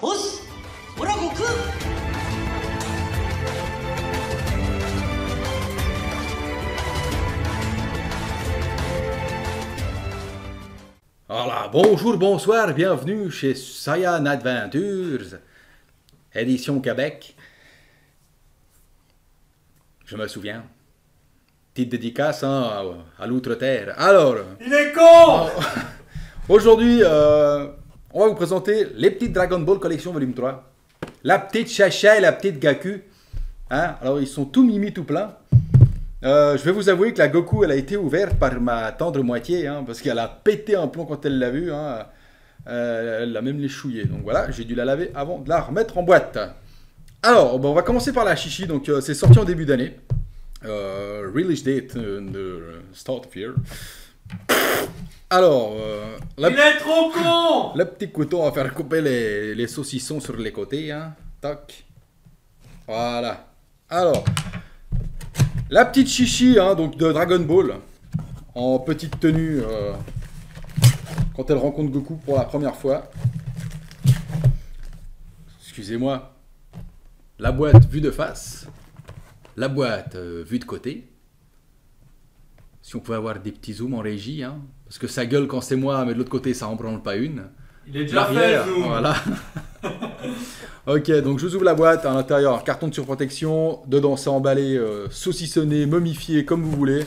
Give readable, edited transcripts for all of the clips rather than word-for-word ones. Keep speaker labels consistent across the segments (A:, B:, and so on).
A: ボスオラ悟空
B: Voilà, bonjour, bonsoir, bienvenue chez Saiyan Adventures, édition Québec. Je me souviens. Petite dédicace hein, à l'outre-terre. Alors,
C: Il est con!
B: aujourd'hui, on va vous présenter les petites Dragon Ball Collection Volume 3. La petite Chacha et la petite Gaku. Hein? Alors, ils sont tout mimi, tout plein. Je vais vous avouer que la Goku, elle a été ouverte par ma tendre moitié, hein, parce qu'elle a pété un plomb quand elle l'a vue. Hein. Elle l'a même léchouillée. Donc voilà, j'ai dû la laver avant de la remettre en boîte. Alors, bon, on va commencer par la Chichi. Donc, c'est sorti en début d'année. Release date the start of year. Alors,
C: Il est trop con!
B: le petit couteau, on va faire couper les saucissons sur les côtés. Hein. Tac. Voilà. Alors, la petite Chichi hein, donc de Dragon Ball, en petite tenue, quand elle rencontre Goku pour la première fois. Excusez-moi. La boîte vue de face. La boîte vue de côté. Si on pouvait avoir des petits zooms en régie, hein, parce que ça gueule quand c'est moi, mais de l'autre côté, ça en prend pas une.
C: Il est déjà fait,
B: L'arrière,
C: Zoom.
B: voilà. Ok, donc je vous ouvre la boîte. À l'intérieur, carton de surprotection. Dedans, c'est emballé, saucissonné, momifié, comme vous voulez.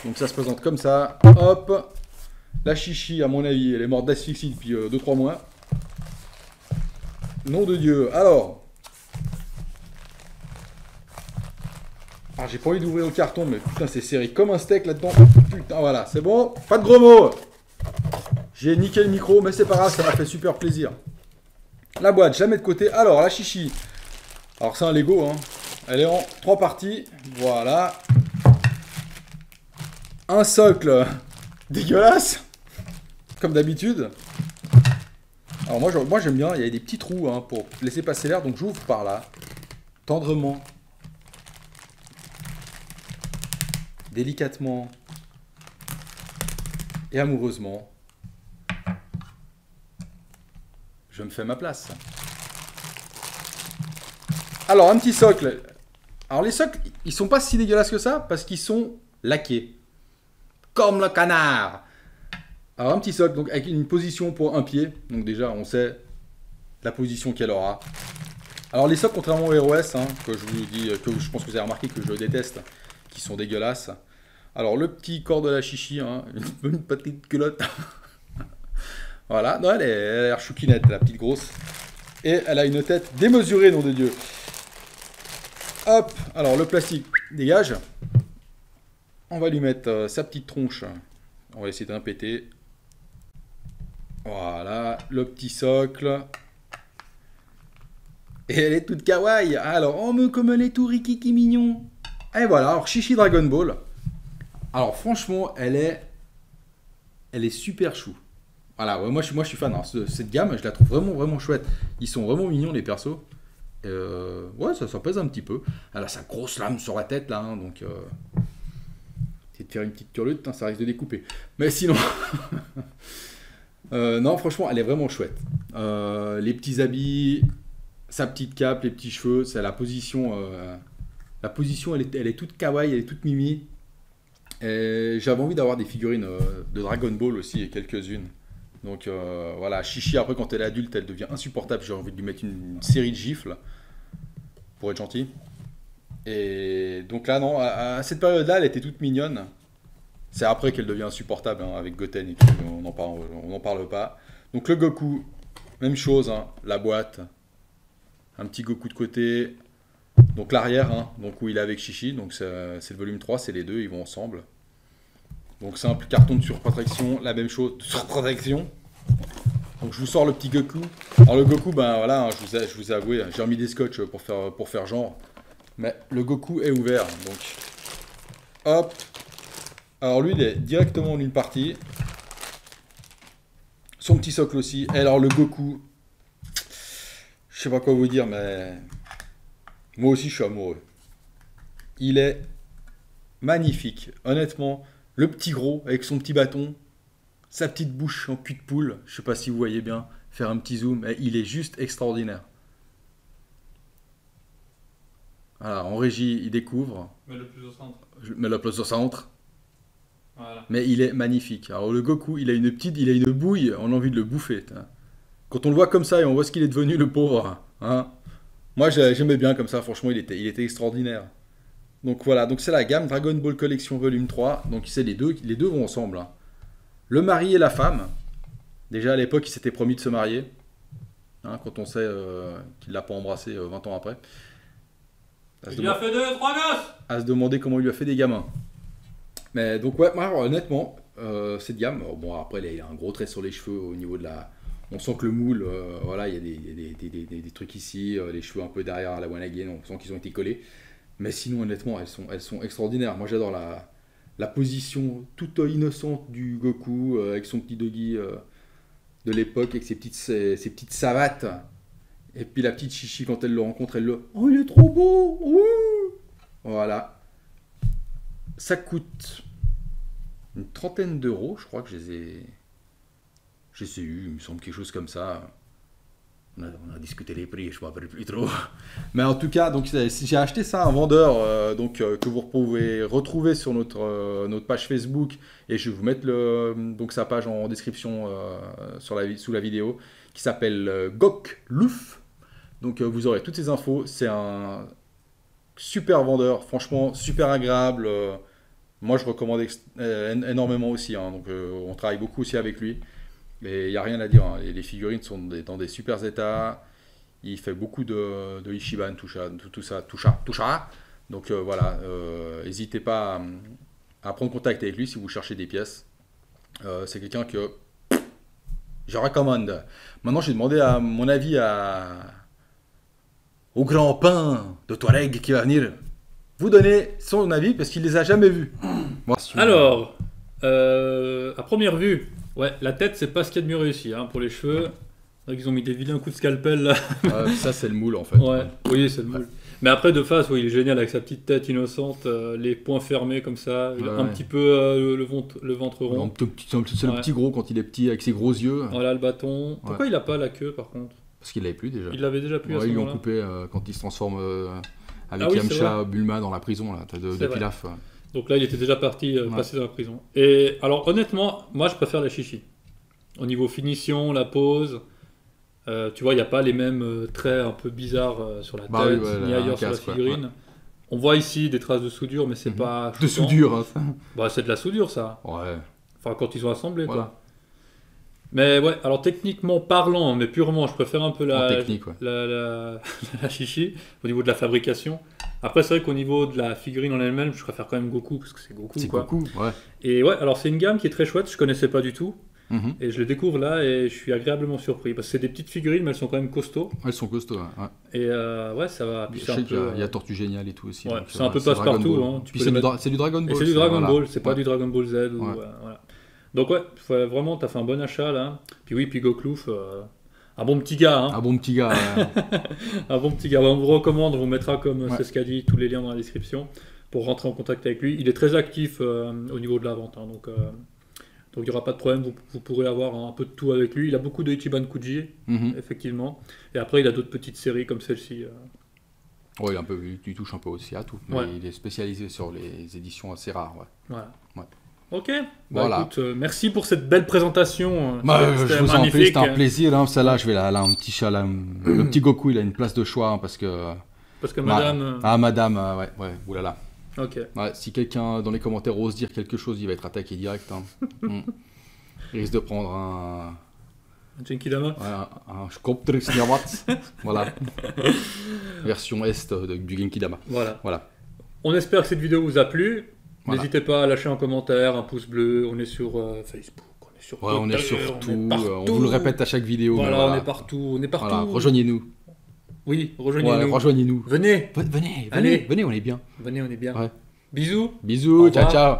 B: Donc ça se présente comme ça. Hop. La Chichi, à mon avis, elle est morte d'asphyxie depuis 2-3 mois. Nom de Dieu. Alors. Ah, j'ai pas envie d'ouvrir le carton, mais putain, c'est serré comme un steak là-dedans. Putain, voilà, c'est bon. Pas de gros mots. J'ai niqué le micro, mais c'est pas grave, ça m'a fait super plaisir. La boîte, je la mets de côté. Alors, la Chichi. Alors, c'est un Lego, hein. Elle est en 3 parties. Voilà. Un socle dégueulasse. Comme d'habitude. Alors, moi j'aime bien. Il y a des petits trous hein, pour laisser passer l'air. Donc, j'ouvre par là. Tendrement. Délicatement. Et amoureusement. Je me fais ma place. Alors, un petit socle. Alors, les socles, ils sont pas si dégueulasses que ça, parce qu'ils sont laqués. Comme le canard. Alors, un petit socle, donc avec une position pour un pied. Donc déjà, on sait la position qu'elle aura. Alors, les socles, contrairement au ROS, hein, que je vous dis, que je pense que vous avez remarqué que je déteste, qui sont dégueulasses. Alors, le petit corps de la Chichi, hein, une petite culotte. Voilà, non, elle a l'air chouquinette, la petite grosse. Et elle a une tête démesurée, nom de Dieu. Hop, alors le plastique dégage. On va lui mettre sa petite tronche. On va essayer d'un péter. Voilà, le petit socle. Et elle est toute kawaii. Alors, oh, mais comme elle est tout rikiki mignon. Et voilà, alors Chichi Dragon Ball. Alors franchement, elle est super chou. Voilà, ouais, moi je suis fan. Alors, cette gamme, je la trouve vraiment, vraiment chouette. Ils sont vraiment mignons, les persos. Ouais, ça pèse un petit peu. Elle a sa grosse lame sur la tête, là. Hein, donc, essayer de faire une petite turlute, hein, ça risque de découper. Mais sinon... non, franchement, elle est vraiment chouette. Les petits habits, sa petite cape, les petits cheveux, c'est la position... la position, elle est toute kawaii, elle est toute mimi. J'avais envie d'avoir des figurines de Dragon Ball aussi, et quelques-unes. Donc voilà, Chichi, après quand elle est adulte, elle devient insupportable. J'ai envie de lui mettre une série de gifles, pour être gentil. Et donc là, non, à cette période-là, elle était toute mignonne. C'est après qu'elle devient insupportable, hein, avec Goten et tout, on n'en parle pas. Donc le Goku, même chose, hein, la boîte. Un petit Goku de côté. Donc l'arrière, hein, donc où il est avec Chichi, donc c'est le volume 3, c'est les deux, ils vont ensemble. Donc simple carton de surprotection, la même chose, de surprotection. Donc je vous sors le petit Goku. Alors le Goku, ben voilà, hein, je vous ai avoué, j'ai remis des scotch pour faire genre. Mais le Goku est ouvert, donc hop. Alors lui, il est directement en une partie. Son petit socle aussi. Et alors le Goku, je sais pas quoi vous dire, mais moi aussi je suis amoureux. Il est magnifique, honnêtement. Le petit gros avec son petit bâton, sa petite bouche en cul de poule, je sais pas si vous voyez bien, faire un petit zoom. Et il est juste extraordinaire. Voilà, en régie, il découvre.
C: Mets le plus au centre.
B: Je mets le plus au centre.
C: Voilà.
B: Mais il est magnifique. Alors le Goku, il a une bouille, on a envie de le bouffer. T'as. Quand on le voit comme ça et on voit ce qu'il est devenu, le pauvre. Hein. Moi, j'aimais bien comme ça. Franchement, il était extraordinaire. Donc voilà, donc c'est la gamme Dragon Ball Collection Volume 3. Donc c'est les deux vont ensemble. Hein. Le mari et la femme. Déjà à l'époque, il s'était promis de se marier. Hein, quand on sait qu'il l'a pas embrassé 20 ans après.
C: Il lui a fait 2, 3 gosses.
B: À se demander comment il lui a fait des gamins. Mais donc ouais, moi, honnêtement, cette gamme, bon après il a un gros trait sur les cheveux au niveau de la... On sent que le moule, voilà, il y a des trucs ici, les cheveux un peu derrière la One Again, on sent qu'ils ont été collés. Mais sinon, honnêtement, elles sont extraordinaires. Moi, j'adore la position toute innocente du Goku avec son petit doggy de l'époque, avec ses petites savates. Et puis la petite Chichi, quand elle le rencontre, elle le... Oh, il est trop beau. Ouh. Voilà. Ça coûte une 30aine d'euros. Je crois que je les ai eus, il me semble quelque chose comme ça. On a discuté les prix, je ne me rappelle plus trop. Mais en tout cas, donc, j'ai acheté ça à un vendeur que vous pouvez retrouver sur notre page Facebook. Et je vais vous mettre donc, sa page en description sous la vidéo, qui s'appelle Gok Luf. Donc vous aurez toutes ces infos. C'est un super vendeur, franchement super agréable. Moi je recommande énormément aussi. Hein. Donc on travaille beaucoup aussi avec lui. Et il n'y a rien à dire. Hein. Les figurines sont dans des super états. Il fait beaucoup de Ichiban, tout ça. Donc voilà, n'hésitez pas à prendre contact avec lui si vous cherchez des pièces. C'est quelqu'un que je recommande. Maintenant, j'ai demandé mon avis au grand pain de Touareg qui va venir vous donner son avis parce qu'il les a jamais vus. Bon,
D: alors, à première vue, ouais, la tête, c'est pas ce qu'il y a de mieux réussi hein, pour les cheveux. Ils ont mis des vilains coups de scalpel là.
B: Ça, c'est le moule en fait.
D: Ouais, oui, c'est le moule. Mais après, de face, oui, il est génial avec sa petite tête innocente, les poings fermés comme ça, un petit peu le ventre rond.
B: C'est le petit gros quand il est petit avec ses gros yeux.
D: Voilà le bâton. Pourquoi il a pas la queue par contre?
B: Parce qu'il l'avait plus déjà.
D: Il l'avait déjà plus à ce
B: ils
D: moment-là.
B: l'ont coupé quand il se transforme avec Yamcha Bulma dans la prison là, de Pilaf.
D: Donc là, il était déjà parti passer dans la prison. Et alors, honnêtement, moi, je préfère la Chichi. Au niveau finition, la pose, tu vois, il n'y a pas les mêmes traits un peu bizarres sur la tête, ni ailleurs sur la figurine. Ouais. On voit ici des traces de soudure, mais c'est pas...
B: De soudure, hein, ça.
D: Bah, c'est de la soudure, ça.
B: Ouais.
D: Enfin, quand ils ont assemblé,
B: voilà.
D: quoi. Mais ouais, alors techniquement parlant, mais purement, je préfère un peu la Chichi, au niveau de la fabrication. Après, c'est vrai qu'au niveau de la figurine en elle-même, je préfère quand même Goku, parce que c'est Goku.
B: C'est
D: quoi.
B: Goku, ouais.
D: Et ouais, alors c'est une gamme qui est très chouette, je connaissais pas du tout. Et je les découvre là et je suis agréablement surpris. Parce que c'est des petites figurines, mais elles sont quand même costauds.
B: Elles sont costauds, ouais.
D: Et ouais, ça va. Puis
B: je sais qu'il y a Tortue Géniale et tout aussi.
D: Ouais, c'est un peu passe-partout. Hein.
B: Puis c'est du Dragon Ball.
D: Et c'est du Dragon Ball, c'est pas du Dragon Ball Z. Ou, voilà. Donc ouais, vraiment, t'as fait un bon achat là. Puis oui, puis Goklouf, un bon petit gars. Hein.
B: Un bon petit gars.
D: Un bon petit gars. On vous recommande, on vous mettra, comme c'est ce qu'a dit, tous les liens dans la description pour rentrer en contact avec lui. Il est très actif au niveau de la vente. Hein, donc il n'y aura pas de problème, vous pourrez avoir un peu de tout avec lui. Il a beaucoup de Ichiban Kuji, effectivement. Et après, il a d'autres petites séries comme celle-ci.
B: Ouais, il touche un peu aussi à tout. Mais il est spécialisé sur les éditions assez rares. Ouais.
D: Voilà.
B: Ouais.
D: Ok.
B: Voilà.
D: Écoute, merci pour cette belle présentation.
B: Je vous en prie, c'était un plaisir. Hein. Celle-là, je vais un petit chat. Le petit Goku, il a une place de choix hein, parce que
D: madame.
B: Madame, ouais, oulala.
D: Ok.
B: Ouais, si quelqu'un dans les commentaires ose dire quelque chose, il va être attaqué direct. Hein. Il risque de prendre un
D: Genkidama.
B: Un Skoptrix voilà. Version Est du Genkidama. Voilà.
D: On espère que cette vidéo vous a plu. Voilà. N'hésitez pas à lâcher un commentaire, un pouce bleu. On est sur Facebook.
B: On est sur tout. On vous le répète à chaque vidéo.
D: Voilà, on est partout.
B: Voilà, rejoignez-nous.
D: Oui, rejoignez-nous.
B: Rejoignez-nous.
D: Venez.
B: Venez, on est bien.
D: Venez, on est bien.
B: Ouais.
D: Bisous.
B: Bisous, ciao.